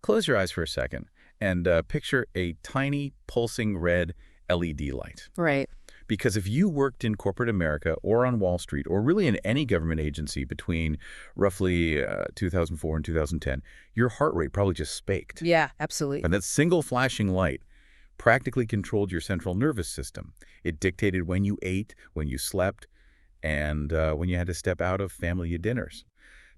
Close your eyes for a second and picture a tiny pulsing red LED light. Right. Because if you worked in corporate America or on Wall Street or really in any government agency between roughly 2004 and 2010, your heart rate probably just spiked. Yeah, absolutely. And that single flashing light practically controlled your central nervous system. It dictated when you ate, when you slept, and when you had to step out of family dinners.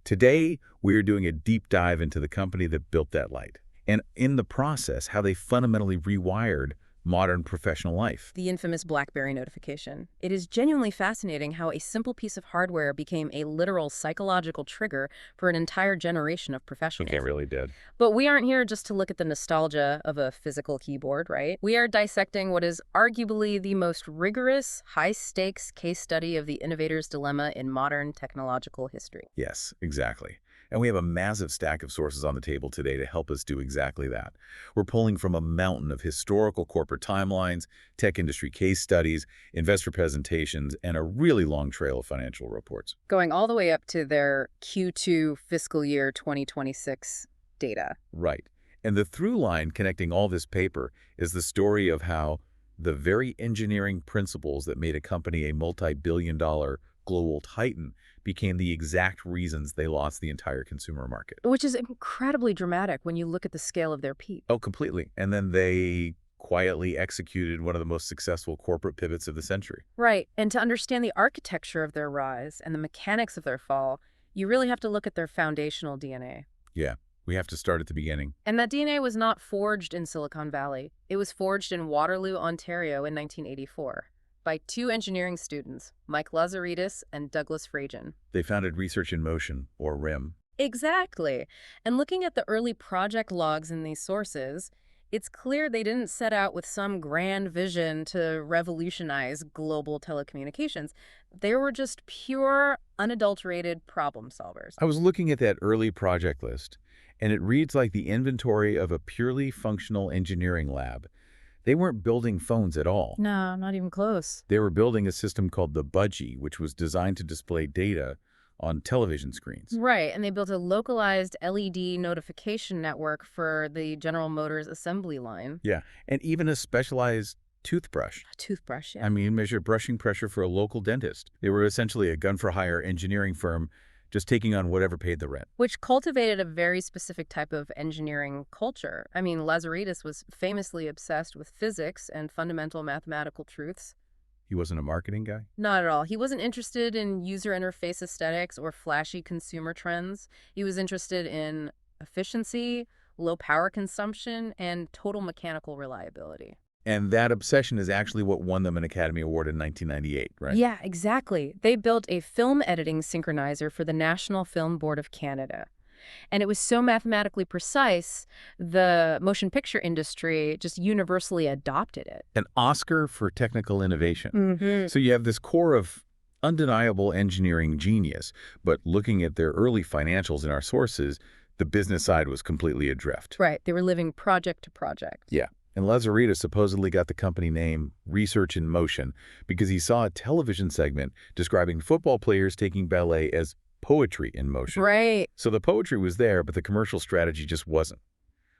Today, we're doing a deep dive into the company that built that light, and in the process, how they fundamentally rewired modern professional life. The infamous Blackberry notification. It is genuinely fascinating how a simple piece of hardware became a literal psychological trigger for an entire generation of professionals. It really did. But we aren't here just to look at the nostalgia of a physical keyboard, right? We are dissecting what is arguably the most rigorous, high-stakes case study of the innovator's dilemma in modern technological history. Yes, exactly. And we have a massive stack of sources on the table today to help us do exactly that. We're pulling from a mountain of historical corporate timelines, tech industry case studies, investor presentations, and a really long trail of financial reports. Going all the way up to their Q2 fiscal year 2026 data. Right. And the through line connecting all this paper is the story of how the very engineering principles that made a company a multi-billion-dollar global titan became the exact reasons they lost the entire consumer market. Which is incredibly dramatic when you look at the scale of their peak. Oh, completely. And then they quietly executed one of the most successful corporate pivots of the century. Right. And to understand the architecture of their rise and the mechanics of their fall, you really have to look at their foundational DNA. Yeah, we have to start at the beginning. And that DNA was not forged in Silicon Valley. It was forged in Waterloo, Ontario in 1984. By two engineering students, Mike Lazaridis and Douglas Fragen. They founded Research in Motion, or RIM. Exactly. And looking at the early project logs in these sources, it's clear they didn't set out with some grand vision to revolutionize global telecommunications. They were just pure, unadulterated problem solvers. I was looking at that early project list, and it reads like the inventory of a purely functional engineering lab. They weren't building phones at all. No, not even close. They were building a system called the Budgie, which was designed to display data on television screens. Right, and they built a localized LED notification network for the General Motors assembly line. Yeah, and even a specialized toothbrush. A toothbrush, yeah. I mean, measured brushing pressure for a local dentist. They were essentially a gun-for-hire engineering firm just taking on whatever paid the rent. Which cultivated a very specific type of engineering culture. I mean, Lazaridis was famously obsessed with physics and fundamental mathematical truths. He wasn't a marketing guy? Not at all. He wasn't interested in user interface aesthetics or flashy consumer trends. He was interested in efficiency, low power consumption, and total mechanical reliability. And that obsession is actually what won them an Academy Award in 1998, right? Yeah, exactly. They built a film editing synchronizer for the National Film Board of Canada. And it was so mathematically precise, the motion picture industry just universally adopted it. An Oscar for technical innovation. Mm-hmm. So you have this core of undeniable engineering genius, but looking at their early financials in our sources, the business side was completely adrift. Right. They were living project to project. Yeah. And Lazaridis supposedly got the company name Research in Motion because he saw a television segment describing football players taking ballet as poetry in motion. Right. So the poetry was there, but the commercial strategy just wasn't,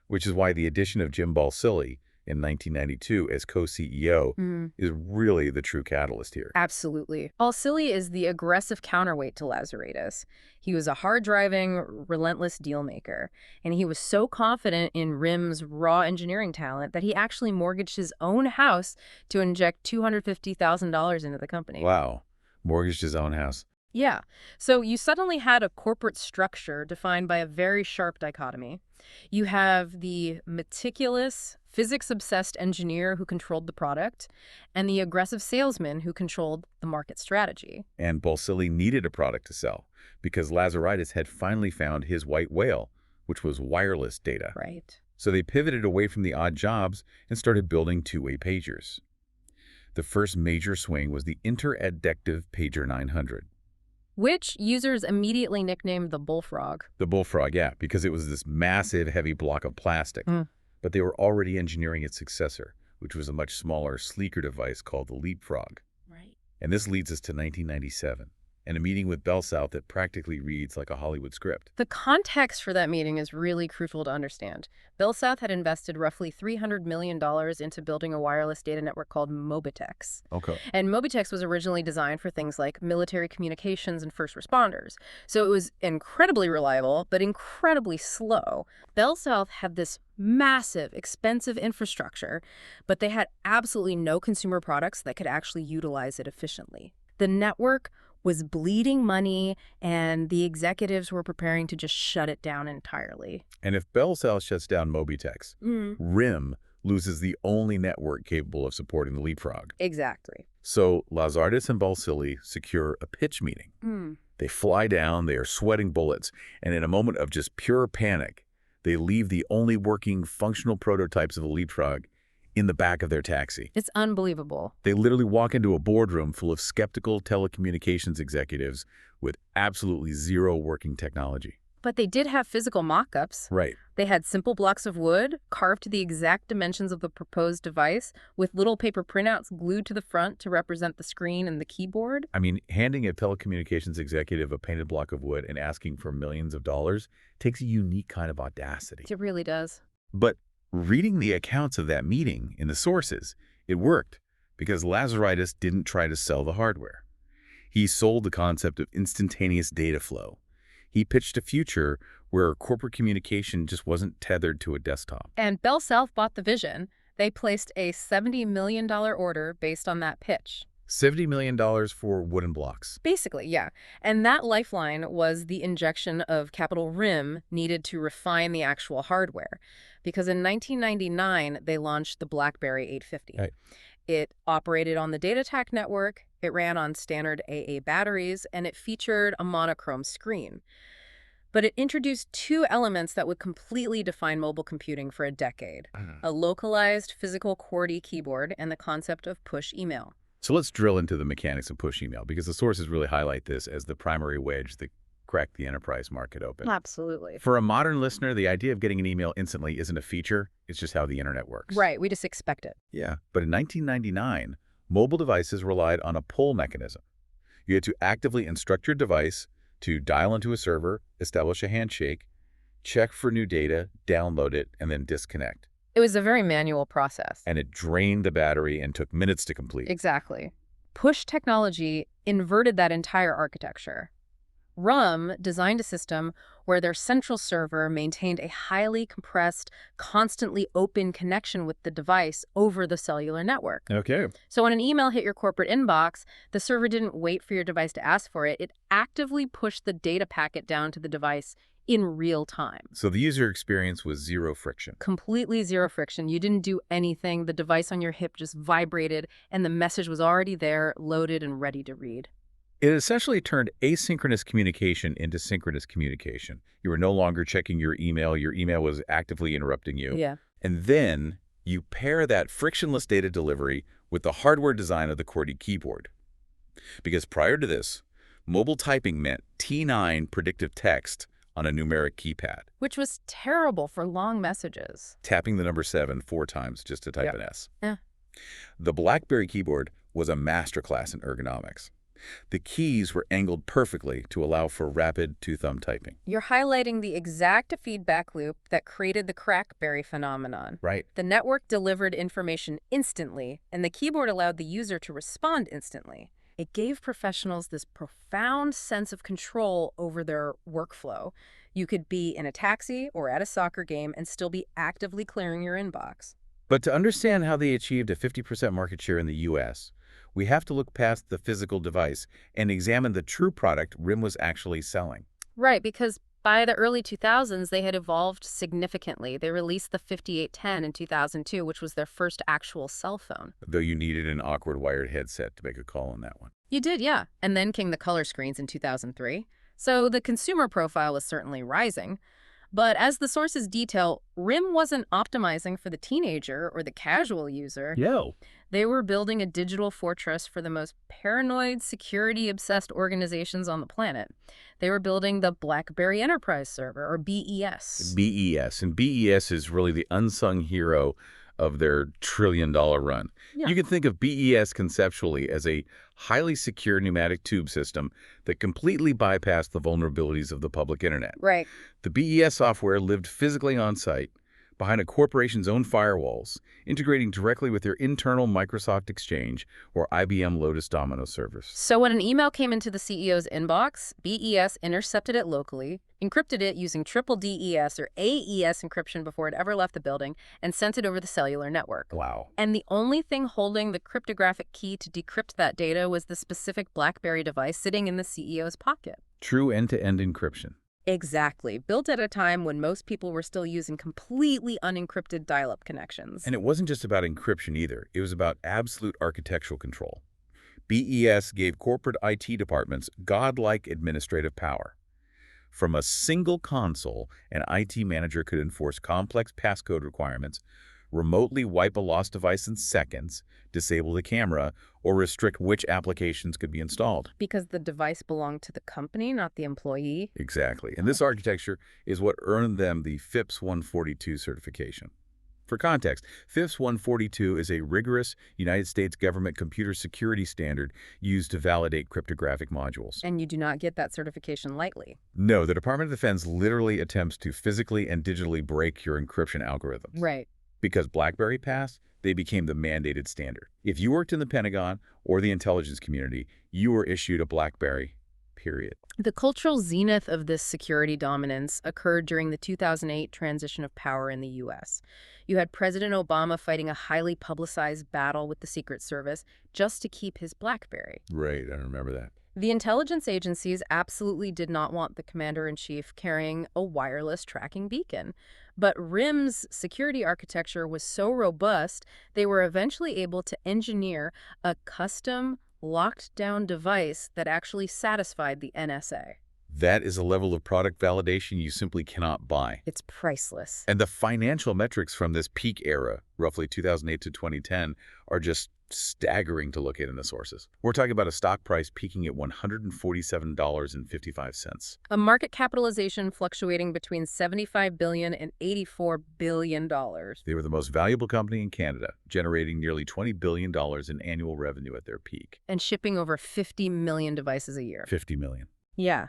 which is why the addition of Jim Balsillie in 1992 as co-CEO is really the true catalyst here. Absolutely. Balsillie is the aggressive counterweight to Lazaridis. He was a hard-driving, relentless deal-maker, and he was so confident in RIM's raw engineering talent that he actually mortgaged his own house to inject $250,000 into the company. Wow. Mortgaged his own house. Yeah. So you suddenly had a corporate structure defined by a very sharp dichotomy. You have the meticulous, physics-obsessed engineer who controlled the product, and the aggressive salesman who controlled the market strategy. And Balsillie needed a product to sell because Lazaridis had finally found his white whale, which was wireless data. Right. So they pivoted away from the odd jobs and started building two-way pagers. The first major swing was the interadective Pager 900. Which users immediately nicknamed the bullfrog. The bullfrog, yeah, because it was this massive, heavy block of plastic. But they were already engineering its successor, which was a much smaller, sleeker device called the leapfrog. Right. And this leads us to 1997. and a meeting with Bell South that practically reads like a Hollywood script. The context for that meeting is really crucial to understand. Bell South had invested roughly $300 million into building a wireless data network called Mobitex. Okay. And Mobitex was originally designed for things like military communications and first responders. So it was incredibly reliable, but incredibly slow. Bell South had this massive, expensive infrastructure, but they had absolutely no consumer products that could actually utilize it efficiently. The network was bleeding money, and the executives were preparing to just shut it down entirely. And if Bell South shuts down Mobitex, RIM loses the only network capable of supporting the leapfrog. Exactly. So Lazardis and Balsillie secure a pitch meeting. They fly down, they are sweating bullets, and in a moment of just pure panic, they leave the only working functional prototypes of the leapfrog in the back of their taxi. It's unbelievable. They literally walk into a boardroom full of skeptical telecommunications executives with absolutely zero working technology. But they did have physical mock-ups. Right. They had simple blocks of wood carved to the exact dimensions of the proposed device with little paper printouts glued to the front to represent the screen and the keyboard. I mean, handing a telecommunications executive a painted block of wood and asking for millions of dollars takes a unique kind of audacity. It really does. But reading the accounts of that meeting in the sources, it worked because Lazaritis didn't try to sell the hardware. He sold the concept of instantaneous data flow. He pitched a future where corporate communication just wasn't tethered to a desktop. And Bell South bought the vision. They placed a $70 million order based on that pitch. $70 million for wooden blocks. Basically, yeah. And that lifeline was the injection of capital RIM needed to refine the actual hardware. Because in 1999, they launched the Blackberry 850. Right. It operated on the DataTac network, it ran on standard AA batteries, and it featured a monochrome screen. But it introduced two elements that would completely define mobile computing for a decade. A localized physical QWERTY keyboard and the concept of push email. So let's drill into the mechanics of push email, because the sources really highlight this as the primary wedge that cracked the enterprise market open. Absolutely. For a modern listener, the idea of getting an email instantly isn't a feature, it's just how the internet works. Right, we just expect it. Yeah, but in 1999, mobile devices relied on a pull mechanism. You had to actively instruct your device to dial into a server, establish a handshake, check for new data, download it, and then disconnect. It was a very manual process. And it drained the battery and took minutes to complete. Exactly. Push technology inverted that entire architecture. RUM designed a system where their central server maintained a highly compressed, constantly open connection with the device over the cellular network. Okay. So when an email hit your corporate inbox, the server didn't wait for your device to ask for it. It actively pushed the data packet down to the device in real time. So the user experience was zero friction. Completely zero friction. You didn't do anything. The device on your hip just vibrated, and the message was already there, loaded and ready to read. It essentially turned asynchronous communication into synchronous communication. You were no longer checking your email was actively interrupting you. Yeah. And then you pair that frictionless data delivery with the hardware design of the QWERTY keyboard. Because prior to this, mobile typing meant T9 predictive text on a numeric keypad. Which was terrible for long messages. Tapping the number 7 4 times just to type an S. Yeah. The Blackberry keyboard was a masterclass in ergonomics. The keys were angled perfectly to allow for rapid two-thumb typing. You're highlighting the exact feedback loop that created the CrackBerry phenomenon. Right. The network delivered information instantly, and the keyboard allowed the user to respond instantly. It gave professionals this profound sense of control over their workflow. You could be in a taxi or at a soccer game and still be actively clearing your inbox. But to understand how they achieved a 50% market share in the U.S., we have to look past the physical device and examine the true product RIM was actually selling. Right, because by the early 2000s, they had evolved significantly. They released the 5810 in 2002, which was their first actual cell phone. Though you needed an awkward wired headset to make a call on that one. You did, yeah. And then came the color screens in 2003. So the consumer profile was certainly rising. But as the sources detail, RIM wasn't optimizing for the teenager or the casual user. Yo. They were building a digital fortress for the most paranoid, security-obsessed organizations on the planet. They were building the Blackberry Enterprise Server, or BES. BES. And BES is really the unsung hero of their trillion-dollar run. Yeah. You can think of BES conceptually as a highly secure pneumatic tube system that completely bypassed the vulnerabilities of the public internet. Right. The BES software lived physically on-site, behind a corporation's own firewalls, integrating directly with their internal Microsoft Exchange or IBM Lotus Domino servers. So when an email came into the CEO's inbox, BES intercepted it locally, encrypted it using triple DES or AES encryption before it ever left the building, and sent it over the cellular network. Wow. And the only thing holding the cryptographic key to decrypt that data was the specific Blackberry device sitting in the CEO's pocket. True end-to-end encryption. Exactly. Built at a time when most people were still using completely unencrypted dial-up connections. And it wasn't just about encryption either. It was about absolute architectural control. BES gave corporate IT departments godlike administrative power. From a single console, an IT manager could enforce complex passcode requirements, remotely wipe a lost device in seconds, disable the camera, or restrict which applications could be installed. Because the device belonged to the company, not the employee? Exactly. And this architecture is what earned them the FIPS 142 certification. For context, FIPS 142 is a rigorous United States government computer security standard used to validate cryptographic modules. And you do not get that certification lightly. No, the Department of Defense literally attempts to physically and digitally break your encryption algorithms. Right. Because BlackBerry passed, they became the mandated standard. If you worked in the Pentagon or the intelligence community, you were issued a BlackBerry, period. The cultural zenith of this security dominance occurred during the 2008 transition of power in the U.S. You had President Obama fighting a highly publicized battle with the Secret Service just to keep his BlackBerry. Right, I remember that. The intelligence agencies absolutely did not want the commander-in-chief carrying a wireless tracking beacon. But RIM's security architecture was so robust, they were eventually able to engineer a custom, locked-down device that actually satisfied the NSA. That is a level of product validation you simply cannot buy. It's priceless. And the financial metrics from this peak era, roughly 2008 to 2010, are just staggering to look at in the sources. We're talking about a stock price peaking at $147.55. A market capitalization fluctuating between $75 billion and $84 billion. They were the most valuable company in Canada, generating nearly $20 billion in annual revenue at their peak. And shipping over 50 million devices a year. 50 million. Yeah.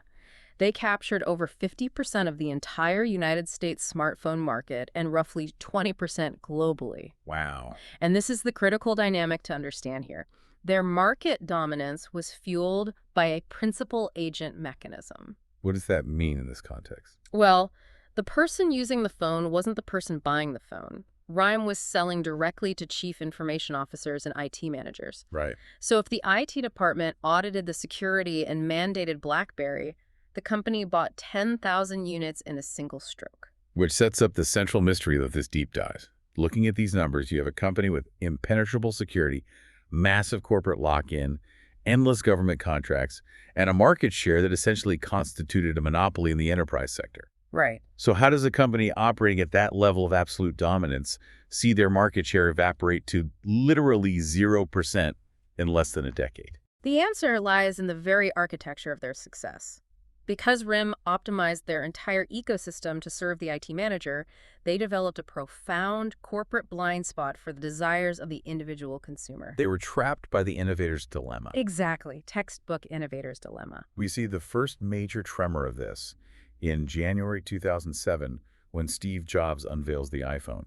They captured over 50% of the entire United States smartphone market and roughly 20% globally. Wow. And this is the critical dynamic to understand here. Their market dominance was fueled by a principal-agent mechanism. What does that mean in this context? Well, the person using the phone wasn't the person buying the phone. RIM was selling directly to chief information officers and IT managers. Right. So if the IT department audited the security and mandated BlackBerry, the company bought 10,000 units in a single stroke. Which sets up the central mystery of this deep dive. Looking at these numbers, you have a company with impenetrable security, massive corporate lock-in, endless government contracts, and a market share that essentially constituted a monopoly in the enterprise sector. Right. So how does a company operating at that level of absolute dominance see their market share evaporate to literally 0% in less than a decade? The answer lies in the very architecture of their success. Because RIM optimized their entire ecosystem to serve the IT manager, they developed a profound corporate blind spot for the desires of the individual consumer. They were trapped by the innovator's dilemma. Exactly. Textbook innovator's dilemma. We see the first major tremor of this in January 2007 when Steve Jobs unveils the iPhone.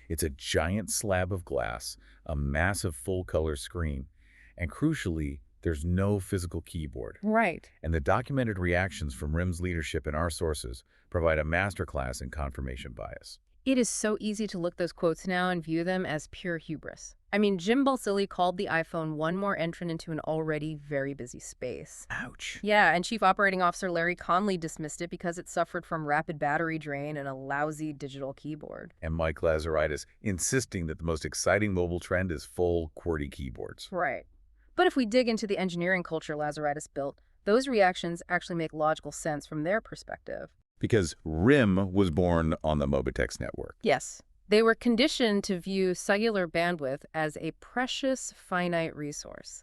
It's a giant slab of glass, a massive full-color screen, and crucially, there's no physical keyboard. Right. And the documented reactions from RIM's leadership in our sources provide a masterclass in confirmation bias. It is so easy to look those quotes now and view them as pure hubris. I mean, Jim Balsillie called the iPhone one more entrant into an already very busy space. Ouch. Yeah, and Chief Operating Officer Larry Conley dismissed it because it suffered from rapid battery drain and a lousy digital keyboard. And Mike Lazaridis insisting that the most exciting mobile trend is full QWERTY keyboards. Right. But if we dig into the engineering culture Lazaridis built, those reactions actually make logical sense from their perspective. Because RIM was born on the Mobitex network. Yes. They were conditioned to view cellular bandwidth as a precious, finite resource.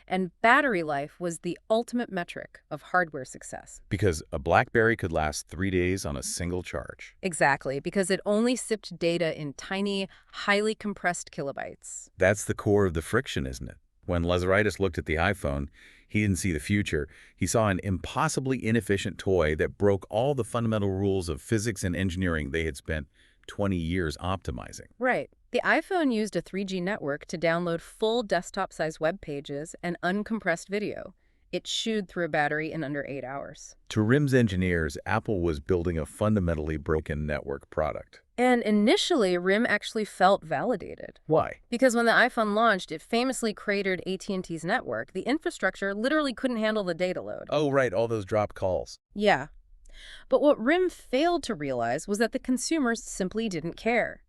And battery life was the ultimate metric of hardware success. Because a Blackberry could last 3 days on a single charge. Exactly, because it only sipped data in tiny, highly compressed kilobytes. That's the core of the friction, isn't it? When Lazaridis looked at the iPhone, he didn't see the future. He saw an impossibly inefficient toy that broke all the fundamental rules of physics and engineering they had spent 20 years optimizing. Right. The iPhone used a 3G network to download full desktop-sized web pages and uncompressed video. It chewed through a battery in under 8 hours. To RIM's engineers, Apple was building a fundamentally broken network product. And initially, RIM actually felt validated. Why? Because when the iPhone launched, it famously cratered AT&T's network. The infrastructure literally couldn't handle the data load. Oh, right, all those dropped calls. Yeah. But what RIM failed to realize was that the consumers simply didn't care.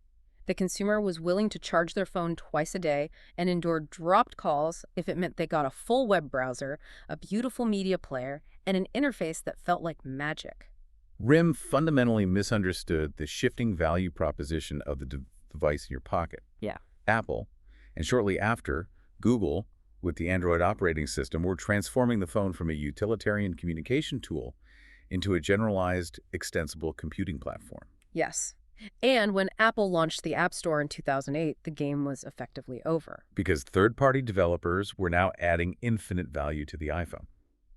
The consumer was willing to charge their phone twice a day and endure dropped calls if it meant they got a full web browser, a beautiful media player, and an interface that felt like magic. RIM fundamentally misunderstood the shifting value proposition of the device in your pocket. Yeah. Apple, and shortly after, Google, with the Android operating system, were transforming the phone from a utilitarian communication tool into a generalized, extensible computing platform. Yes. And when Apple launched the App Store in 2008, the game was effectively over. Because third-party developers were now adding infinite value to the iPhone.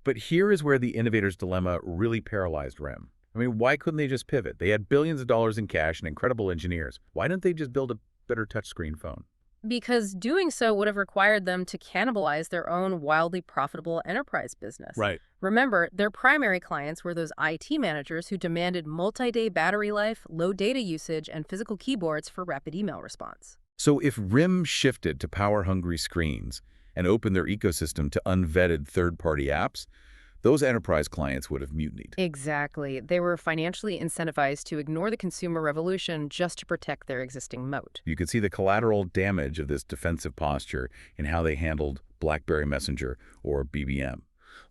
But here is where the innovator's dilemma really paralyzed RIM. I mean, why couldn't they just pivot? They had billions of dollars in cash and incredible engineers. Why didn't they just build a better touchscreen phone? Because doing so would have required them to cannibalize their own wildly profitable enterprise business. Right. Remember, their primary clients were those IT managers who demanded multi-day battery life, low data usage, and physical keyboards for rapid email response. So if RIM shifted to power-hungry screens and opened their ecosystem to unvetted third-party apps, those enterprise clients would have mutinied. Exactly. They were financially incentivized to ignore the consumer revolution just to protect their existing moat. You could see the collateral damage of this defensive posture in how they handled BlackBerry Messenger or BBM.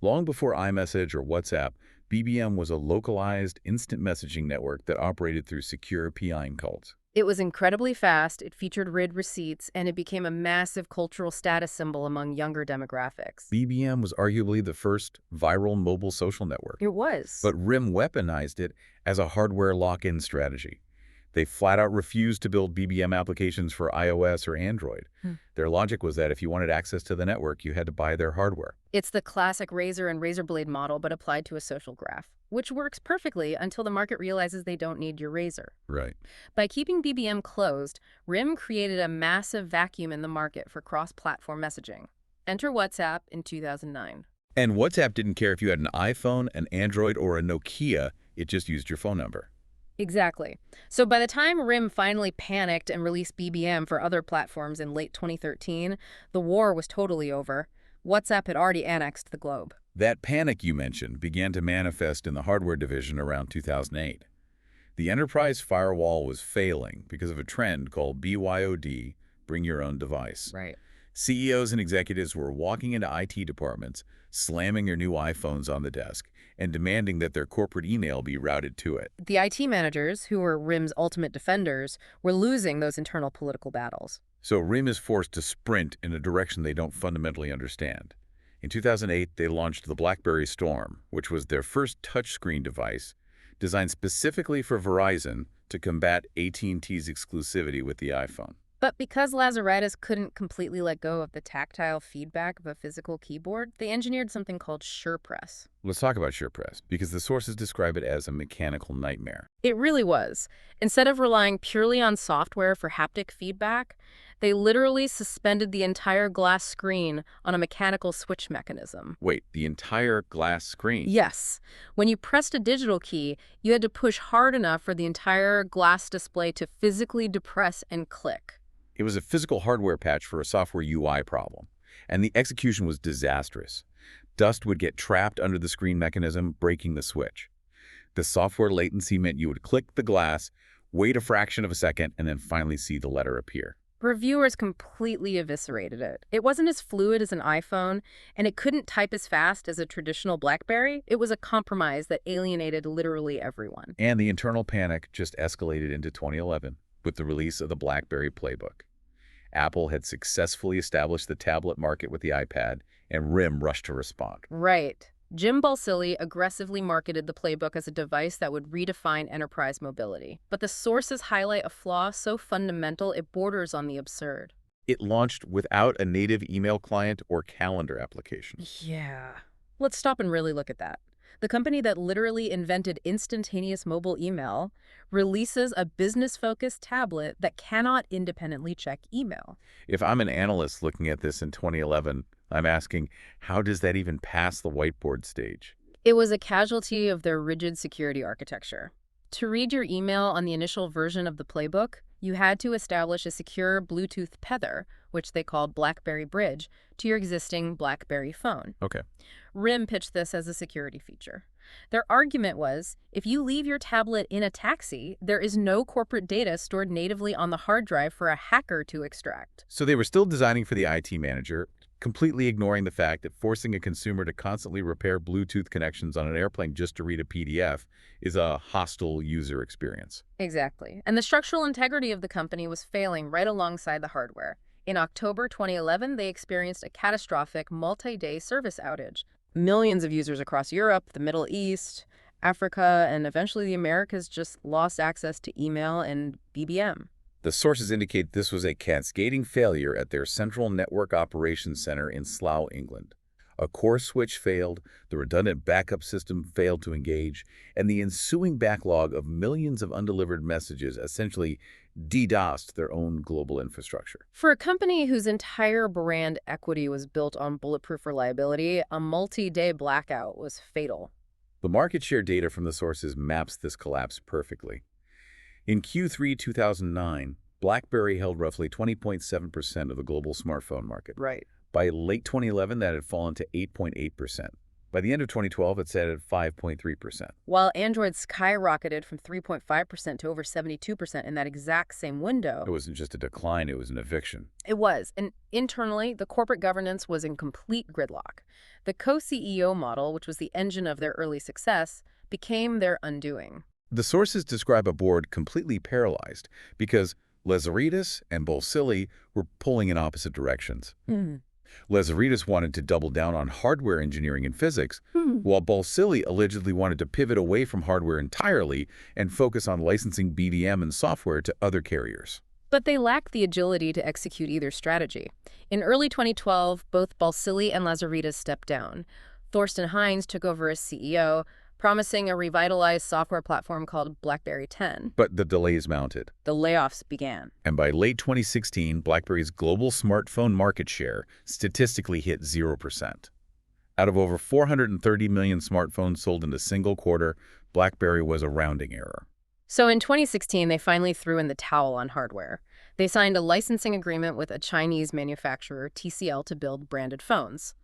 Long before iMessage or WhatsApp, BBM was a localized instant messaging network that operated through secure PIN codes. It was incredibly fast, it featured RID receipts, and it became a massive cultural status symbol among younger demographics. BBM was arguably the first viral mobile social network. It was. But RIM weaponized it as a hardware lock-in strategy. They flat out refused to build BBM applications for iOS or Android. Their logic was that if you wanted access to the network, you had to buy their hardware. It's the classic razor and razor blade model, but applied to a social graph, which works perfectly until the market realizes they don't need your razor. Right. By keeping BBM closed, RIM created a massive vacuum in the market for cross-platform messaging. Enter WhatsApp in 2009. And WhatsApp didn't care if you had an iPhone, an Android, or a Nokia. It just used your phone number. Exactly. So by the time RIM finally panicked and released BBM for other platforms in late 2013, the war was totally over. WhatsApp had already annexed the globe. That panic you mentioned began to manifest in the hardware division around 2008. The enterprise firewall was failing because of a trend called BYOD, bring your own device. Right. CEOs and executives were walking into IT departments, slamming their new iPhones on the desk, and demanding that their corporate email be routed to it. The IT managers, who were RIM's ultimate defenders, were losing those internal political battles. So RIM is forced to sprint in a direction they don't fundamentally understand. In 2008, they launched the Blackberry Storm, which was their first touchscreen device, designed specifically for Verizon to combat AT&T's exclusivity with the iPhone. But because Lazaridis couldn't completely let go of the tactile feedback of a physical keyboard, they engineered something called SurePress. Let's talk about SurePress, because the sources describe it as a mechanical nightmare. It really was. Instead of relying purely on software for haptic feedback, they literally suspended the entire glass screen on a mechanical switch mechanism. Wait, the entire glass screen? Yes. When you pressed a digital key, you had to push hard enough for the entire glass display to physically depress and click. It was a physical hardware patch for a software UI problem, and the execution was disastrous. Dust would get trapped under the screen mechanism, breaking the switch. The software latency meant you would click the glass, wait a fraction of a second, and then finally see the letter appear. Reviewers completely eviscerated it. It wasn't as fluid as an iPhone, and it couldn't type as fast as a traditional BlackBerry. It was a compromise that alienated literally everyone. And the internal panic just escalated into 2011. with the release of the Blackberry playbook. Apple had successfully established the tablet market with the iPad, and RIM rushed to respond. Right. Jim Balsillie aggressively marketed the playbook as a device that would redefine enterprise mobility. But the sources highlight a flaw so fundamental it borders on the absurd. It launched without a native email client or calendar application. Yeah. Let's stop and really look at that. The company that literally invented instantaneous mobile email releases a business-focused tablet that cannot independently check email. If I'm an analyst looking at this in 2011, I'm asking, how does that even pass the whiteboard stage? It was a casualty of their rigid security architecture. To read your email on the initial version of the playbook, you had to establish a secure Bluetooth tether, which they called Blackberry Bridge, to your existing Blackberry phone. Okay. RIM pitched this as a security feature. Their argument was, if you leave your tablet in a taxi, there is no corporate data stored natively on the hard drive for a hacker to extract. So they were still designing for the IT manager, completely ignoring the fact that forcing a consumer to constantly repair Bluetooth connections on an airplane just to read a PDF is a hostile user experience. Exactly. And the structural integrity of the company was failing right alongside the hardware. In October 2011, they experienced a catastrophic multi-day service outage. Millions of users across Europe, the Middle East, Africa, and eventually the Americas just lost access to email and BBM. The sources indicate this was a cascading failure at their Central Network Operations Center in Slough, England. A core switch failed, the redundant backup system failed to engage, and the ensuing backlog of millions of undelivered messages essentially DDoSed their own global infrastructure. For a company whose entire brand equity was built on bulletproof reliability, a multi-day blackout was fatal. The market share data from the sources maps this collapse perfectly. In Q3 2009, BlackBerry held roughly 20.7% of the global smartphone market. Right. By late 2011, that had fallen to 8.8%. By the end of 2012, it sat at 5.3%. While Android skyrocketed from 3.5% to over 72% in that exact same window. It wasn't just a decline, it was an eviction. It was. And internally, the corporate governance was in complete gridlock. The co-CEO model, which was the engine of their early success, became their undoing. The sources describe a board completely paralyzed because Lazaridis and Balsillie were pulling in opposite directions. Lazaridis wanted to double down on hardware engineering and physics, while Balsillie allegedly wanted to pivot away from hardware entirely and focus on licensing BVM and software to other carriers. But they lacked the agility to execute either strategy. In early 2012, both Balsillie and Lazaridis stepped down. Thorsten Heinz took over as CEO, promising a revitalized software platform called Blackberry 10. But the delays mounted. The layoffs began. And by late 2016, BlackBerry's global smartphone market share statistically hit 0%. Out of over 430 million smartphones sold in a single quarter, BlackBerry was a rounding error. So in 2016, they finally threw in the towel on hardware. They signed a licensing agreement with a Chinese manufacturer, TCL, to build branded phones.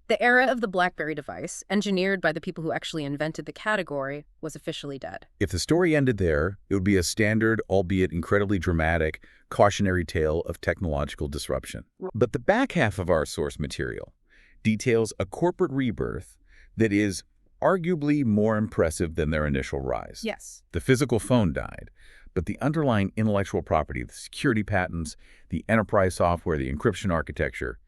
The era of the BlackBerry device, engineered by the people who actually invented the category, was officially dead. If the story ended there, it would be a standard, albeit incredibly dramatic, cautionary tale of technological disruption. But the back half of our source material details a corporate rebirth that is arguably more impressive than their initial rise. Yes. The physical phone died, but the underlying intellectual property, the security patents, the enterprise software, the encryption architecture,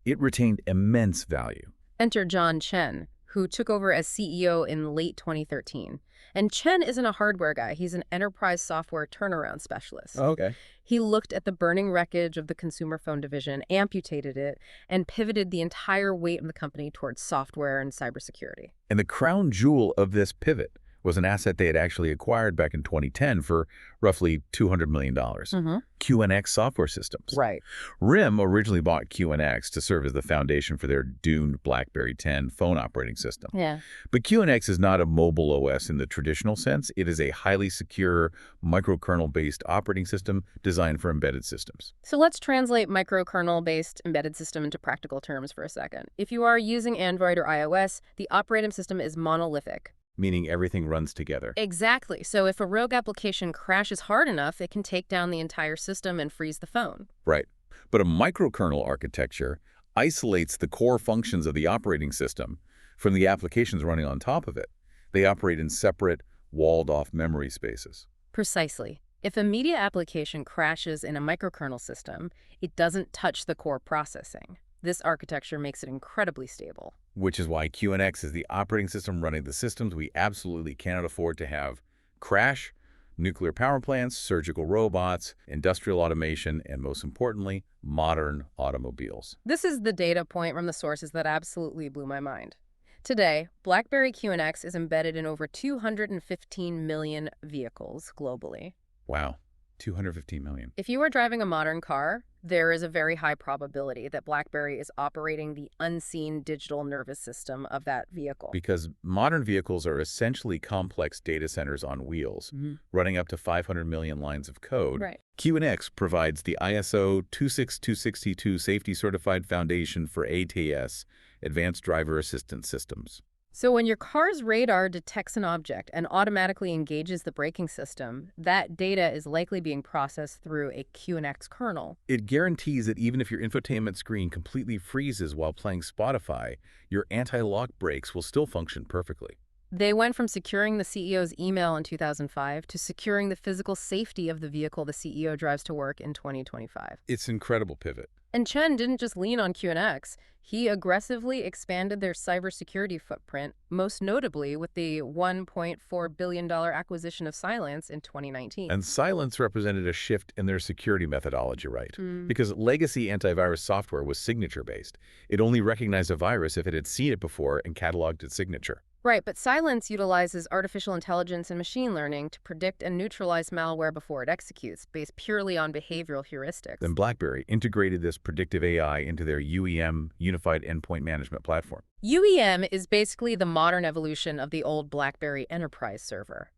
it retained immense value. Enter John Chen, who took over as CEO in late 2013. And Chen isn't a hardware guy. He's an enterprise software turnaround specialist. Okay. He looked at the burning wreckage of the consumer phone division, amputated it, and pivoted the entire weight of the company towards software and cybersecurity. And the crown jewel of this pivot was an asset they had actually acquired back in 2010 for roughly $200 million. QNX software systems. Right. RIM originally bought QNX to serve as the foundation for their doomed BlackBerry 10 phone operating system. Yeah. But QNX is not a mobile OS in the traditional sense. It is a highly secure, microkernel-based operating system designed for embedded systems. So let's translate microkernel-based embedded system into practical terms for a second. If you are using Android or iOS, the operating system is monolithic. Meaning everything runs together. Exactly. So if a rogue application crashes hard enough, it can take down the entire system and freeze the phone. Right. But a microkernel architecture isolates the core functions of the operating system from the applications running on top of it. They operate in separate, walled-off memory spaces. Precisely. If a media application crashes in a microkernel system, it doesn't touch the core processing. This architecture makes it incredibly stable. Which is why QNX is the operating system running the systems we absolutely cannot afford to have crash: nuclear power plants, surgical robots, industrial automation, and most importantly, modern automobiles. This is the data point from the sources that absolutely blew my mind. Today, BlackBerry QNX is embedded in over 215 million vehicles globally. Wow, 215 million. If you are driving a modern car, there is a very high probability that BlackBerry is operating the unseen digital nervous system of that vehicle. Because modern vehicles are essentially complex data centers on wheels, running up to 500 million lines of code. Right. QNX provides the ISO 26262 safety certified foundation for ATS, Advanced Driver Assistance Systems. So when your car's radar detects an object and automatically engages the braking system, that data is likely being processed through a QNX kernel. It guarantees that even if your infotainment screen completely freezes while playing Spotify, your anti-lock brakes will still function perfectly. They went from securing the CEO's email in 2005 to securing the physical safety of the vehicle the CEO drives to work in 2025. It's an incredible pivot. And Chen didn't just lean on QNX. He aggressively expanded their cybersecurity footprint, most notably with the $1.4 billion acquisition of Cylance in 2019. And Cylance represented a shift in their security methodology, right? Because legacy antivirus software was signature-based. It only recognized a virus if it had seen it before and cataloged its signature. Right, but Cylance utilizes artificial intelligence and machine learning to predict and neutralize malware before it executes, based purely on behavioral heuristics. Then BlackBerry integrated this predictive AI into their UEM, Unified Endpoint Management Platform. UEM is basically the modern evolution of the old BlackBerry Enterprise server.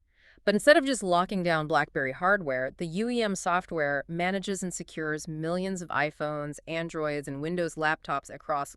But instead of just locking down BlackBerry hardware, the UEM software manages and secures millions of iPhones, Androids, and Windows laptops across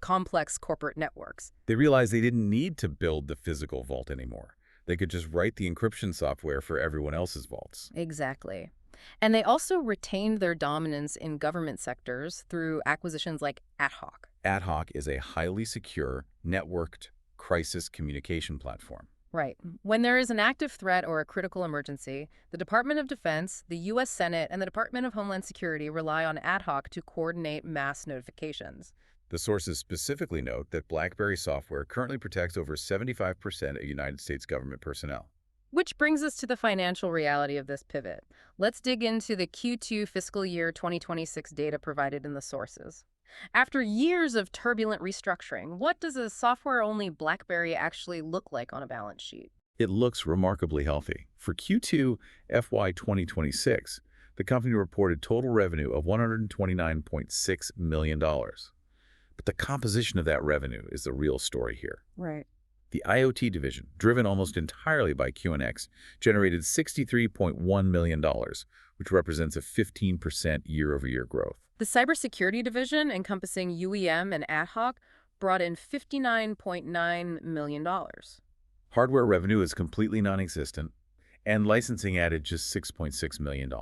complex corporate networks. They realized they didn't need to build the physical vault anymore. They could just write the encryption software for everyone else's vaults. Exactly. And they also retained their dominance in government sectors through acquisitions like AtHoc. AtHoc is a highly secure, networked crisis communication platform. Right. When there is an active threat or a critical emergency, the Department of Defense, the U.S. Senate, and the Department of Homeland Security rely on AtHoc to coordinate mass notifications. The sources specifically note that BlackBerry software currently protects over 75% of United States government personnel. Which brings us to the financial reality of this pivot. Let's dig into the Q2 fiscal year 2026 data provided in the sources. After years of turbulent restructuring, what does a software-only BlackBerry actually look like on a balance sheet? It looks remarkably healthy. For Q2 FY 2026, the company reported total revenue of $129.6 million. But the composition of that revenue is the real story here. Right. The IoT division, driven almost entirely by QNX, generated $63.1 million, which represents a 15% year-over-year growth. The cybersecurity division, encompassing UEM and AtHoc, brought in $59.9 million. Hardware revenue is completely non-existent, and licensing added just $6.6 million.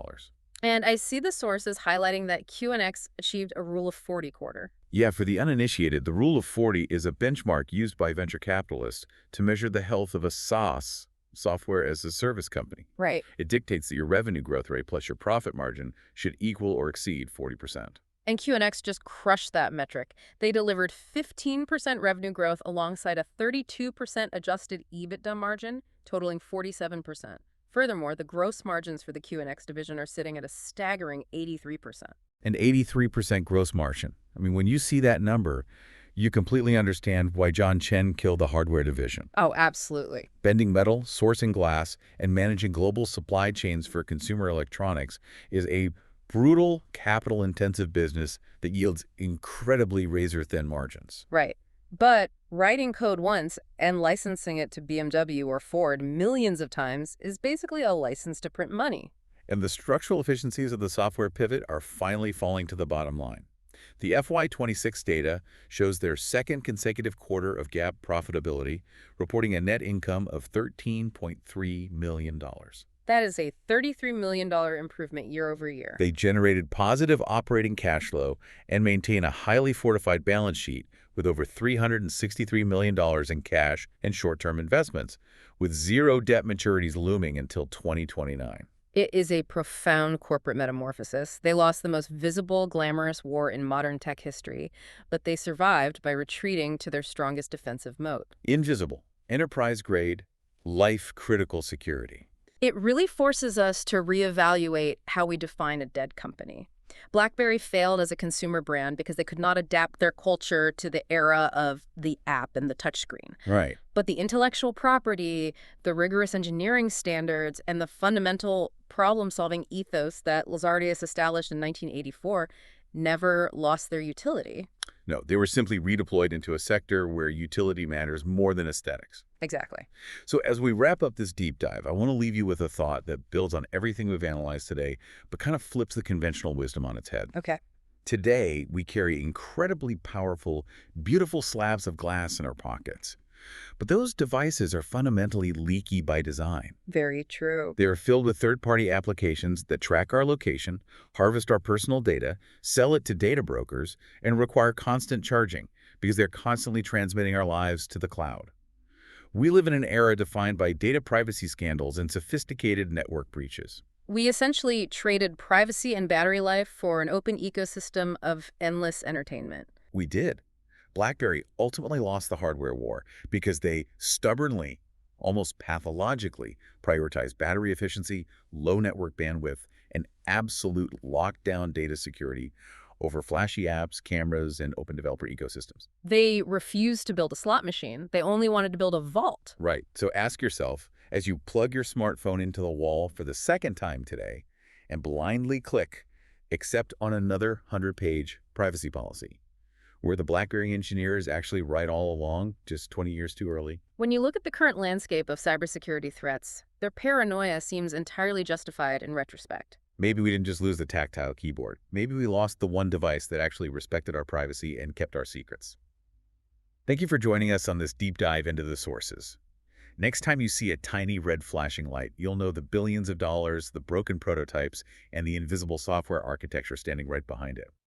And I see the sources highlighting that QNX achieved a Rule of 40 quarter. Yeah, for the uninitiated, the Rule of 40 is a benchmark used by venture capitalists to measure the health of a SaaS, software as a service company. Right. It dictates that your revenue growth rate plus your profit margin should equal or exceed 40%. And QNX just crushed that metric. They delivered 15% revenue growth alongside a 32% adjusted EBITDA margin, totaling 47%. Furthermore, the gross margins for the QNX division are sitting at a staggering 83%. An 83% gross margin. I mean, when you see that number, you completely understand why John Chen killed the hardware division. Oh, absolutely. Bending metal, sourcing glass, and managing global supply chains for consumer electronics is a brutal, capital-intensive business that yields incredibly razor-thin margins. Right. But writing code once and licensing it to BMW or Ford millions of times is basically a license to print money. And the structural efficiencies of the software pivot are finally falling to the bottom line. The FY26 data shows their second consecutive quarter of GAAP profitability, reporting a net income of $13.3 million. That is a $33 million improvement year over year. They generated positive operating cash flow and maintain a highly fortified balance sheet with over $363 million in cash and short-term investments, with zero debt maturities looming until 2029. It is a profound corporate metamorphosis. They lost the most visible, glamorous war in modern tech history, but they survived by retreating to their strongest defensive moat. Invisible, enterprise-grade, life-critical security. It really forces us to reevaluate how we define a dead company. BlackBerry failed as a consumer brand because they could not adapt their culture to the era of the app and the touchscreen. Right. But the intellectual property, the rigorous engineering standards, and the fundamental problem-solving ethos that Lazardius established in 1984 never lost their utility. No, they were simply redeployed into a sector where utility matters more than aesthetics. Exactly. So as we wrap up this deep dive, I want to leave you with a thought that builds on everything we've analyzed today, but kind of flips the conventional wisdom on its head. Okay. Today, we carry incredibly powerful, beautiful slabs of glass in our pockets. But those devices are fundamentally leaky by design. Very true. They are filled with third-party applications that track our location, harvest our personal data, sell it to data brokers, and require constant charging because they're constantly transmitting our lives to the cloud. We live in an era defined by data privacy scandals and sophisticated network breaches. We essentially traded privacy and battery life for an open ecosystem of endless entertainment. We did. BlackBerry ultimately lost the hardware war because they stubbornly, almost pathologically, prioritized battery efficiency, low network bandwidth, and absolute lockdown data security over flashy apps, cameras, and open developer ecosystems. They refused to build a slot machine. They only wanted to build a vault. Right. So ask yourself, as you plug your smartphone into the wall for the second time today and blindly click accept on another 100-page privacy policy, were the BlackBerry engineers actually right all along, just 20 years too early? When you look at the current landscape of cybersecurity threats, their paranoia seems entirely justified in retrospect. Maybe we didn't just lose the tactile keyboard. Maybe we lost the one device that actually respected our privacy and kept our secrets. Thank you for joining us on this deep dive into the sources. Next time you see a tiny red flashing light, you'll know the billions of dollars, the broken prototypes, and the invisible software architecture standing right behind it.